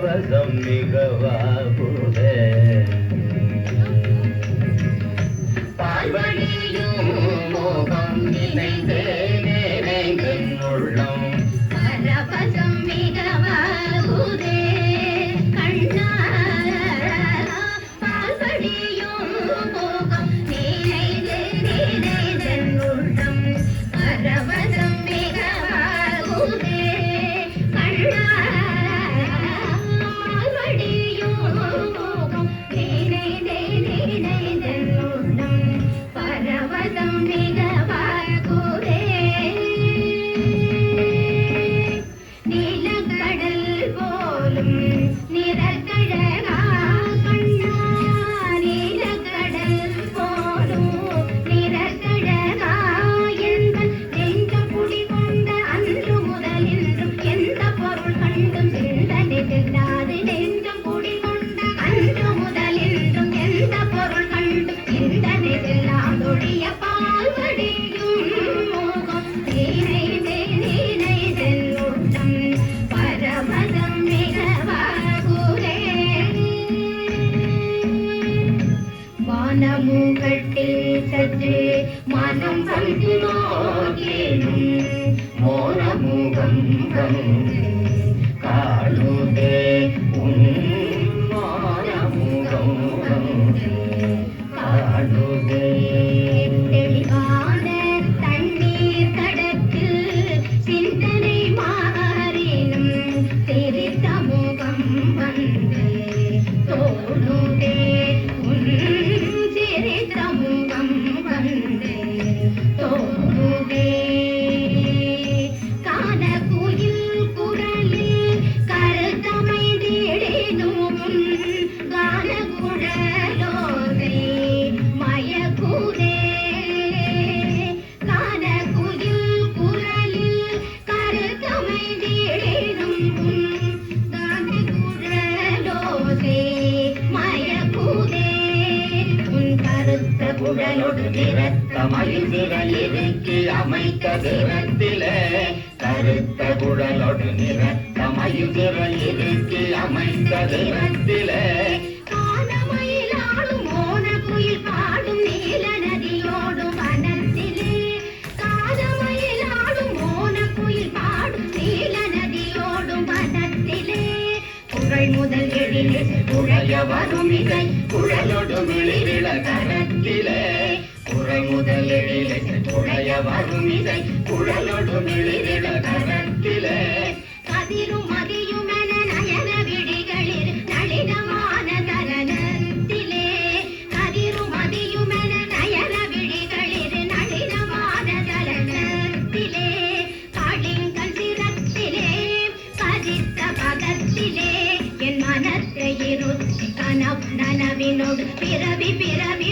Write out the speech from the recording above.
பரவசம் மிகவாகுதே பால்வழியும் மோகம் நினைந்தேனே உள்ளம் பரவசம் மிகவாகுதே கண்ணா பால்வழியும் மோகம் நினைந்தேனே உள்ளம் பரவசம் மிகவாகுதே கண்ணா பால்வழியும் மோகம் நினைந்தேனே உள்ளம் பரவசம் மிகவாகுதே நீலக்கடல் போலும் நிறக்கழகா கண்ணா நீலக்கடல் போலும் நிறக்கழகா எங்கள் நெஞ்சம் குடிகொண்ட அன்று முதல் இன்றும் எந்த பொருள் கண்டும் சிந்தனை செல்லாது நெஞ்சம் குடிகொண்ட அன்று முதல் இன்றும் எந்த பொருள் கண்டும் சிந்தனை செல்லாதொழிய பால்வடியும் மோகம் நீனைதென்னுள்ளம் பரமதம் மிகவாகுதே வானமுகட்டில் சற்று மனம் வந்து நோக்கேனும் மோனமுகம் வந்து காணுதே உன் மோனமுகம் வந்து காணுதே தெளிவான தண்ணீர் கடத்தில் சிந்தனை மாறினும் சிரித்த முகம் வந்து தோணுதே உன் சிரித்த முகம் வந்து தோணுதே கான குயில் குரலில் கருத்தமை தேடினும் கான குழலோதை மயக்குதே கான குயில் குரலில் கருத்தமை தேடினும் கான குழலோதை மயக்குதே உன் கருத்த குழலோடு நிறத்த மயில் விரல் இறுக்கி அமைத்த திறத்திலே கருத்த குழலோடு நிறத்த மயில் விரல் இறுக்கி அமைத்த திறத்திலே கானமயிலாடும் மோன குயில் பாடும் நீல நதியோடும் வனத்திலே கானமயிலாடும் மோன குயில் பாடும் நீல நதியோடும் வனத்திலே குழல் முதல் எழிலே குழைய வரும் இதை குழலோடு மிளிரிள கரத்திலே குழல் முதல் எழிலே குழைய வரும் இதை குழலோடு மிளிரிள கரத்திலே கதிரும் மதியும் என நயன விழிகளில் நளினமான தலனத்திலே கதிரும் மதியும் என நயன விழிகளில் நளினமான தலனத்திலே காளிங்கல் சிரத்திலே பதித்த பதத்திலே என் மனத்தை இருச்சி கனவு நனவினோடு பிறவி பிறவி